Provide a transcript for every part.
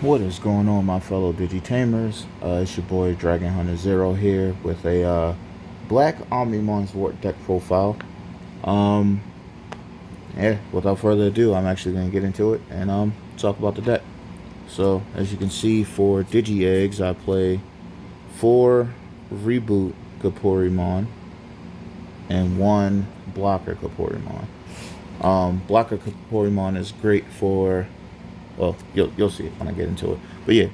What is going on, my fellow Digitamers? It's your boy Dragon Hunter Zero here with a black Omnimon Zwart deck profile. Um, yeah, without further ado, I'm actually going to get into it and talk about the deck. So, as you can see, for Digi Eggs, I play 4 Reboot Kaporimon and 1 Blocker Kaporimon. Blocker Kaporimon is great for, well, you'll see it when I get into it. But yeah,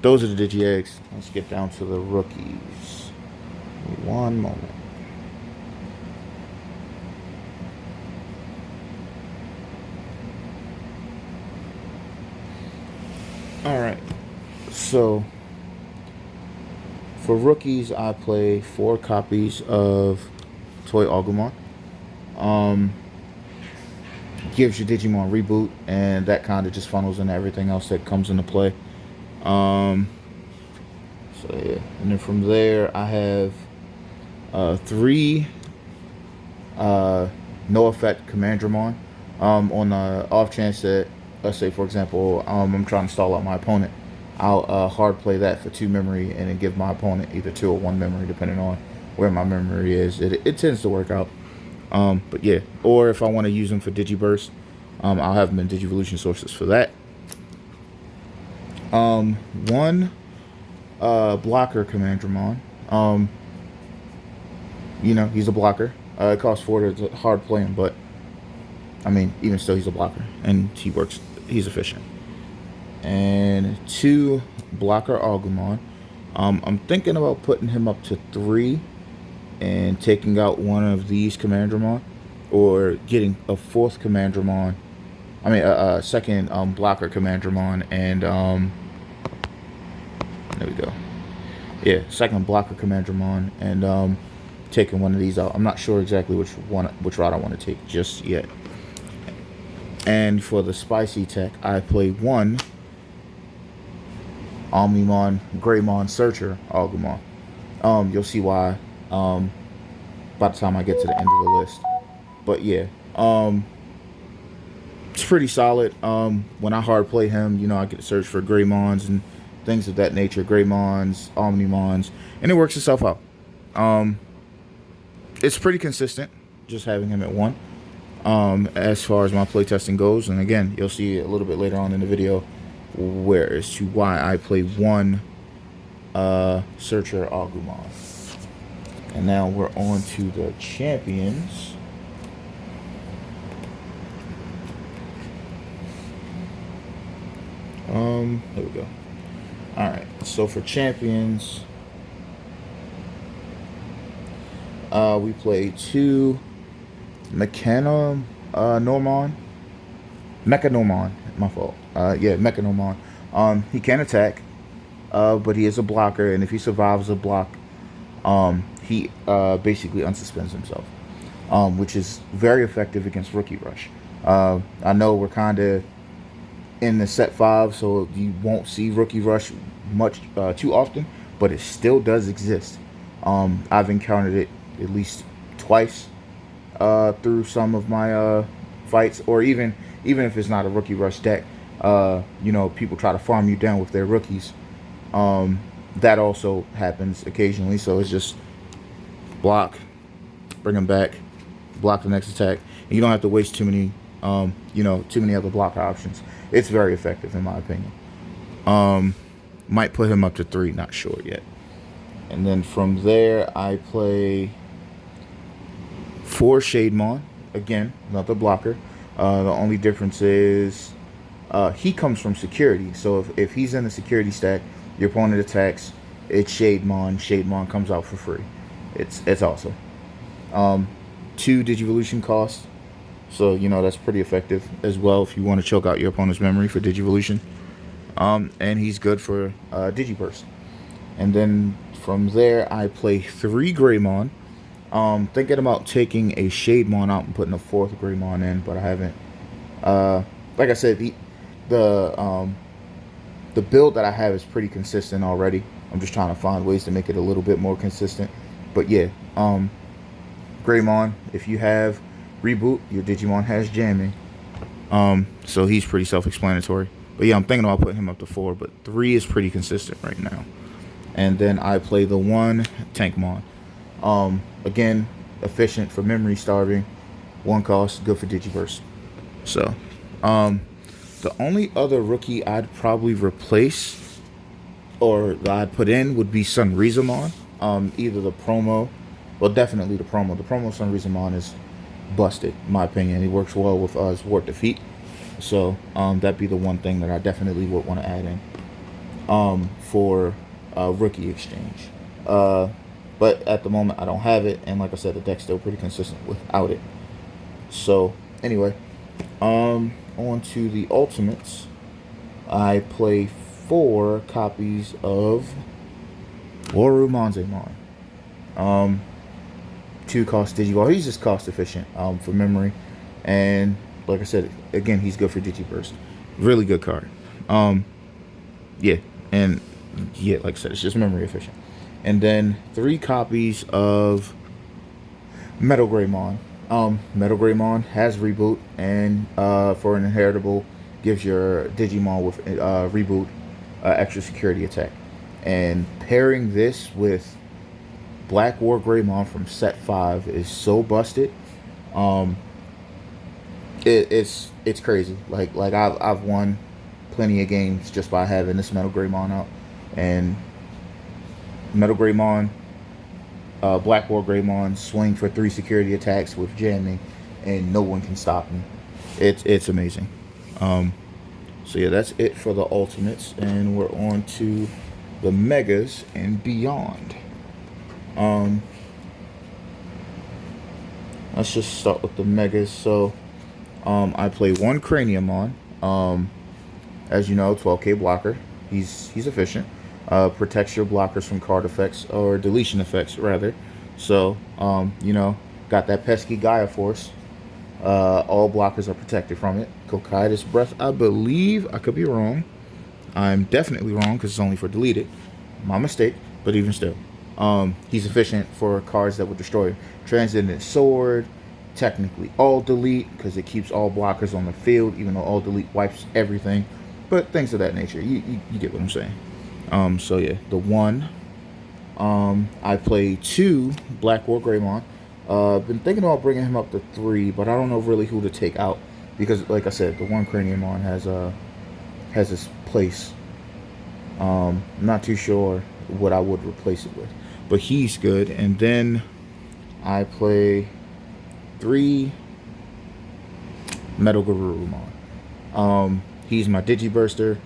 those are the Digi Eggs. Let's get down to the rookies. One moment. All right. So for rookies, I play 4 copies of Toy Agumon. Gives you Digimon Reboot, and that kind of just funnels into everything else that comes into play. Um, so yeah, and then from there, I have 3 no effect Commandramon. On the off chance that, let's say for example, I'm trying to stall out my opponent, I'll hard play that for 2 memory and then give my opponent either 2 or 1 memory depending on where my memory is. It tends to work out. But yeah, or if I want to use them for Digiburst, I'll have them in Digivolution sources for that. 1 blocker Commandramon. He's a blocker. It costs 4 to hard play him, but I mean, even still, he's a blocker and he works. He's efficient. And 2 blocker Agumon. I'm thinking about putting him up to 3 and taking out one of these Commandramon, or getting a 4th Commandramon. I mean, a second blocker Commandramon, and there we go. Yeah, second blocker Commandramon, and taking one of these out. I'm not sure exactly which route I want to take just yet. And for the spicy tech, I play 1 Omnimon Greymon Searcher Agumon. You'll see why by the time I get to the end of the list. But yeah, it's pretty solid. When I hard play him, I get to search for Greymons and things of that nature, Greymons, Omnimons, and it works itself out. It's pretty consistent, just having him at 1. As far as my playtesting goes, and again, you'll see a little bit later on in the video where as to why I play 1 Searcher Agumon. And now we're on to the champions. There we go. Alright, so for champions, we play 2 Mechanomon, my fault. Mechanomon. He can attack, but he is a blocker, and if he survives a block, he basically unsuspends himself, which is very effective against Rookie Rush. I know we're kind of in the set 5, so you won't see Rookie Rush much too often, but it still does exist. I've encountered it at least twice through some of my fights, or even if it's not a Rookie Rush deck, people try to farm you down with their rookies. That also happens occasionally, so it's just block, bring them back, block the next attack, and you don't have to waste too many other block options. It's very effective in my opinion. Might put him up to 3, not sure yet. And then from there, I play 4 Shademon, again, another blocker. The only difference is he comes from security. So if he's in the security stack, your opponent attacks, it's Shademon. Shademon comes out for free. It's awesome. 2 Digivolution costs, so that's pretty effective as well if you want to choke out your opponent's memory for Digivolution. And he's good for Digiburst. And then from there, I play 3 Greymon. Thinking about taking a Shademon out and putting a 4th Greymon in, but I haven't. Like I said, the build that I have is pretty consistent already. I'm just trying to find ways to make it a little bit more consistent. But yeah, Greymon, if you have Reboot, your Digimon has jamming. So he's pretty self-explanatory. But yeah, I'm thinking about putting him up to 4, but 3 is pretty consistent right now. And then I play the 1 Tankmon. Again, efficient for memory starving, 1 cost, good for Digiburst. So, the only other rookie I'd probably replace or that I'd put in would be Sunrizamon. Either the promo, well, definitely the promo. The promo Sunrizamon is busted, in my opinion. He works well with Zwart Defeat. So, that'd be the one thing that I definitely would want to add in for rookie exchange. But at the moment, I don't have it. And like I said, the deck's still pretty consistent without it. So, anyway, on to the Ultimates. I play 4 copies of Omnimon Zwart. 2 cost Digivolve. He's just cost efficient for memory. And like I said, again, he's good for Digiburst. Really good card. Yeah. And yeah, like I said, it's just memory efficient. And then 3 copies of Metal Greymon. Metal Greymon has reboot, and for an inheritable, gives your Digimon with reboot extra security attack. And pairing this with Black War Greymon from set 5 is so busted. It's crazy. Like I've won plenty of games just by having this Metal Greymon out. And Metal Greymon, Black War Greymon swing for 3 security attacks with jamming, and no one can stop me. It's amazing. So yeah, that's it for the Ultimates, and we're on to the Megas and beyond. Let's just start with the Megas. So I play 1 Craniumon. As you know, 12k blocker. He's efficient. Protects your blockers from card effects or deletion effects rather. So you know, got that pesky Gaia Force. All blockers are protected from it. Cocytus Breath, I believe. I could be wrong. I'm definitely wrong because it's only for deleted. My mistake, but even still. He's efficient for cards that would destroy Transcendent Sword. Technically all delete because it keeps all blockers on the field, even though all delete wipes everything. But things of that nature. You get what I'm saying. So yeah, the 1. I play 2 Black War Greymon. Been thinking about bringing him up to 3, but I don't know really who to take out because, like I said, the 1 Craniumon has his place. Not too sure what I would replace it with, but he's good. And then I play 3 Metal Garurumon. He's my Digiburster.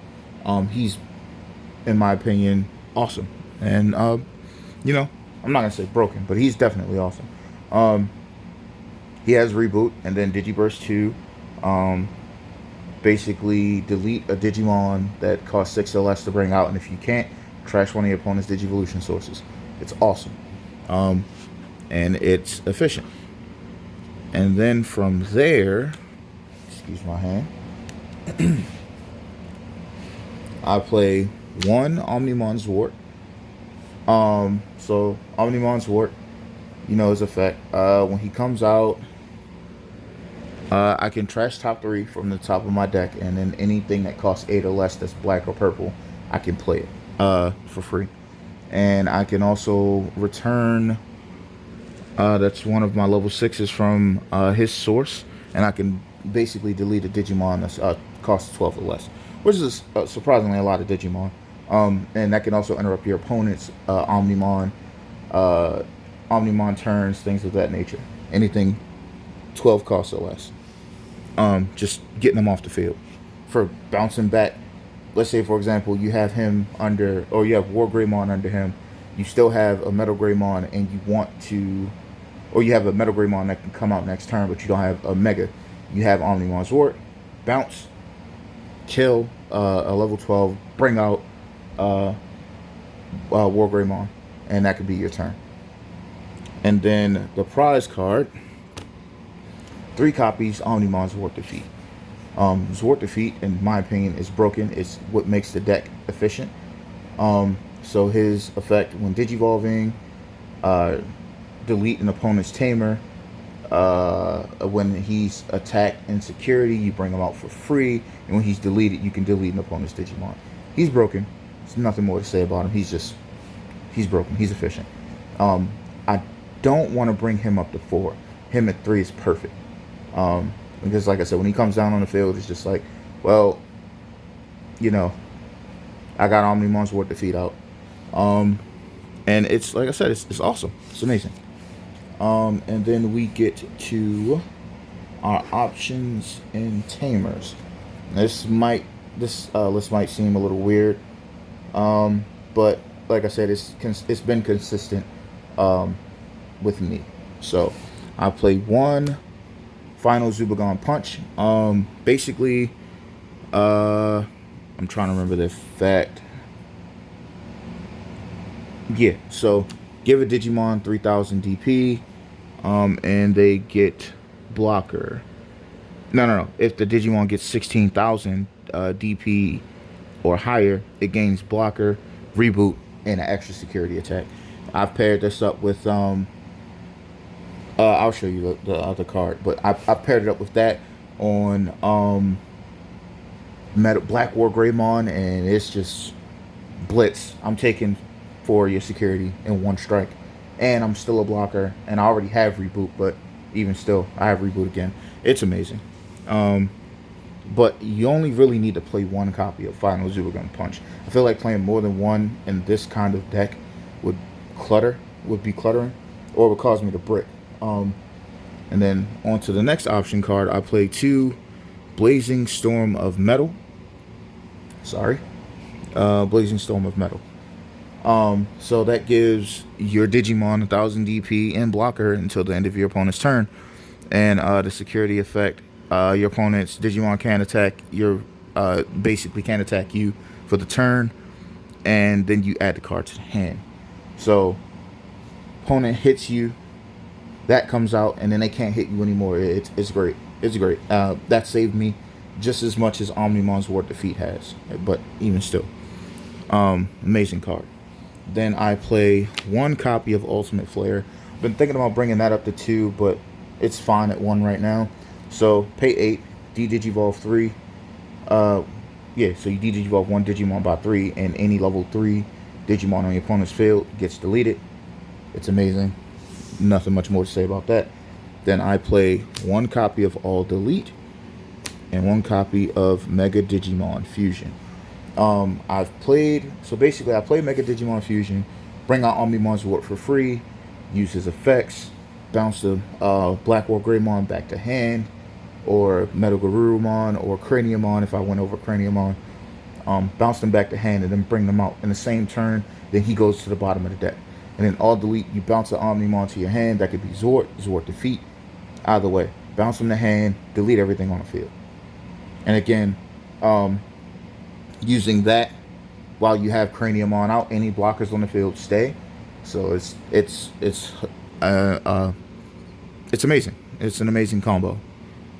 He's, in my opinion, awesome. And you know, I'm not gonna say broken, but he's definitely awesome. He has reboot and then Digiburst 2. Basically delete a Digimon that costs 6 or less to bring out, and if you can't, trash one of your opponent's Digivolution sources. It's awesome. And it's efficient. And then from there, excuse my hand, I play 1 Omnimon Zwart. So Omnimon Zwart, you know his effect. When he comes out, I can trash top 3 from the top of my deck, and then anything that costs 8 or less that's black or purple, I can play it for free. And I can also return, that's one of my level 6s from his source, and I can basically delete a Digimon that costs 12 or less, which is surprisingly a lot of Digimon. And that can also interrupt your opponent's Omnimon turns, things of that nature. Anything 12 costs or less. Just getting them off the field. For bouncing back, let's say, for example, you have him under, or you have War Greymon under him, you still have a Metal Greymon, and you want to, or you have a Metal Greymon that can come out next turn, but you don't have a Mega. You have Omnimon Zwart, bounce, kill a level 12, bring out War Greymon, and that could be your turn. And then the prize card, 3 copies, Omnimon Zwart Defeat. Zwart Defeat, in my opinion, is broken. It's what makes the deck efficient. So his effect when Digivolving, delete an opponent's Tamer, When he's attacked in security, you bring him out for free, and when he's deleted, you can delete an opponent's Digimon. He's broken. There's nothing more to say about him. He's broken. He's efficient. I don't want to bring him up to 4. Him at 3 is perfect. Because like I said, when he comes down on the field, it's just like, well, you know, I got Omnimon Zwart to feed out. And it's like I said, it's awesome. It's amazing. And then we get to our options and tamers. This list might seem a little weird, but like I said, it's been consistent with me. So I play 1 Final Zubagon Punch. Basically, I'm trying to remember the fact. Yeah, so give a Digimon 3000 DP, and they get blocker. No. If the Digimon gets 16,000 DP or higher, it gains blocker, reboot, and an extra security attack. I've paired this up with I'll show you the other card, but I've paired it up with that on Black War Greymon, and it's just blitz. I'm taking for your security in 1 strike, and I'm still a blocker, and I already have reboot, but even still, I have reboot again. It's amazing. But you only really need to play 1 copy of Final Zubagon Punch. I feel like playing more than 1 in this kind of deck would be cluttering, or would cause me to brick. And then on to the next option card, I play 2 Blazing Storm of Metal. Blazing Storm of Metal. So that gives your Digimon 1000 DP and blocker until the end of your opponent's turn. And the security effect, your opponent's Digimon can attack basically can attack you for the turn, and then you add the card to the hand. So opponent hits you, that comes out, and then they can't hit you anymore. It's great. It's great. That saved me just as much as Omnimon Zwart defeat has, but even still, amazing card. Then I play 1 copy of Ultimate Flare. Been thinking about bringing that up to 2, but it's fine at 1 right now. So pay 8, D-Digivolve 3. So you D-Digivolve 1 Digimon by 3, and any level 3 Digimon on your opponent's field gets deleted. It's amazing. Nothing much more to say about that. Then I play 1 copy of All Delete and 1 copy of Mega Digimon Fusion. I play Mega Digimon Fusion, bring out Omnimon Zwart for free, use his effects, bounce the Black War Greymon back to hand, or Metal Garurumon or Craniumon if I went over Craniumon. Bounce them back to hand and then bring them out in the same turn. Then he goes to the bottom of the deck. And then All Delete, you bounce the Omnimon to your hand. That could be Zwart defeat. Either way, bounce them to hand, delete everything on the field. And again, using that while you have Craniumon out, any blockers on the field stay. So it's amazing. It's an amazing combo.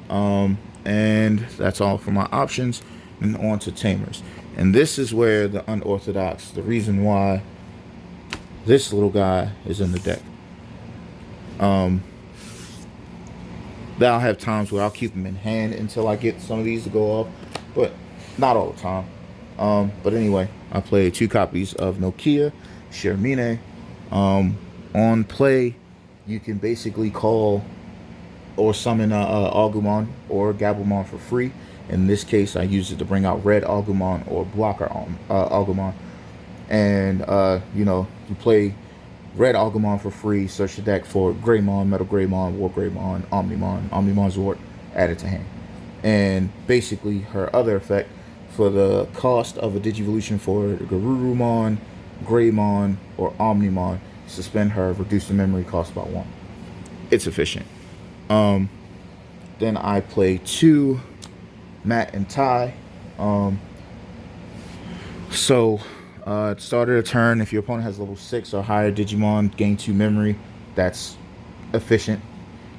And that's all for my options. And on to tamers. And this is where the the reason why this little guy is in the deck. I'll have times where I'll keep him in hand until I get some of these to go off, but not all the time. But anyway, I play 2 copies of Nokia Shermine. On play, you can basically call or summon Agumon or Gabumon for free. In this case, I use it to bring out red Agumon or blocker Agumon. And, you play red Agumon for free, search the deck for Greymon, Metal Greymon, War Greymon, Omnimon Zwart, add it to hand. And basically, her other effect, for the cost of a Digivolution for Garurumon, Greymon, or Omnimon, suspend her, reduce the memory cost by 1. It's efficient. Then I play 2 Matt and Ty. Start of the turn, if your opponent has level 6 or higher Digimon, gain 2 memory. That's efficient.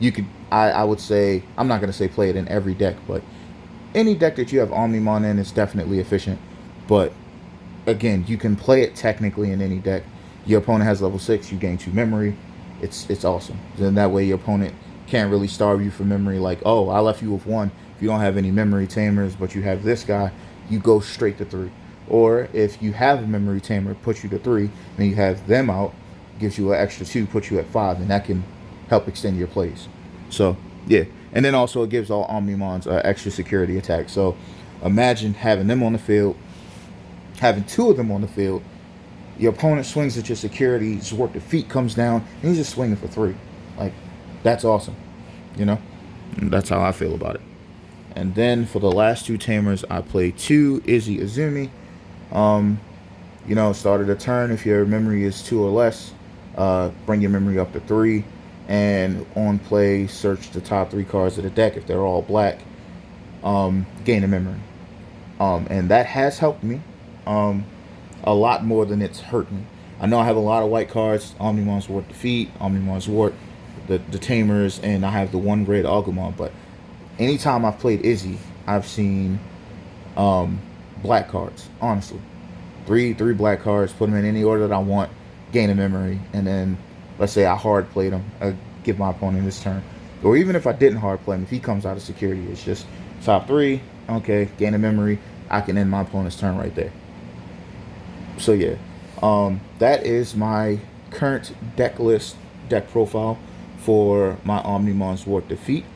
You could, I would say, I'm not going to say play it in every deck, but any deck that you have Omnimon in is definitely efficient. But again, you can play it technically in any deck. Your opponent has level 6, you gain 2 memory. It's awesome. Then that way your opponent can't really starve you for memory. Like, oh, I left you with one. If you don't have any memory tamers, but you have this guy, you go straight to 3. Or if you have a memory tamer, puts you to 3, then you have them out, gives you an extra 2, puts you at 5, and that can help extend your plays. So yeah, and then also it gives all Omnimons extra security attack. So imagine having them on the field, having 2 of them on the field. Your opponent swings at your security, Zwart defeat comes down, and he's just swinging for 3. Like, that's awesome, you know. And that's how I feel about it. And then for the last 2 tamers, I play 2 Izzy Azumi. You know, start of the turn, if your memory is 2 or less, bring your memory up to 3. And on play, search the top 3 cards of the deck. If they're all black, gain a memory. And that has helped me a lot more than it's hurt me. I know I have a lot of white cards, Omnimon Zwart defeat, Omnimon Zwart, the tamers, and I have the 1 red Agumon. But anytime I've played Izzy, I've seen black cards, honestly. 3 black cards, put them in any order that I want, gain a memory, and then let's say I hard played him, I give my opponent his turn. Or even if I didn't hard play him, if he comes out of security, it's just top 3, okay, gain a memory, I can end my opponent's turn right there. So yeah, that is my current deck list, deck profile for my Omnimon Zwart defeat.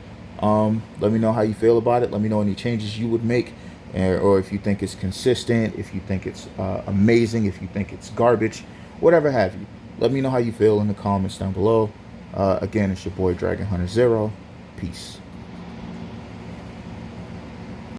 Let me know how you feel about it. Let me know any changes you would make, or if you think it's consistent, if you think it's amazing, if you think it's garbage, whatever have you. Let me know how you feel in the comments down below. Again, it's your boy Dragon Hunter Zero. Peace.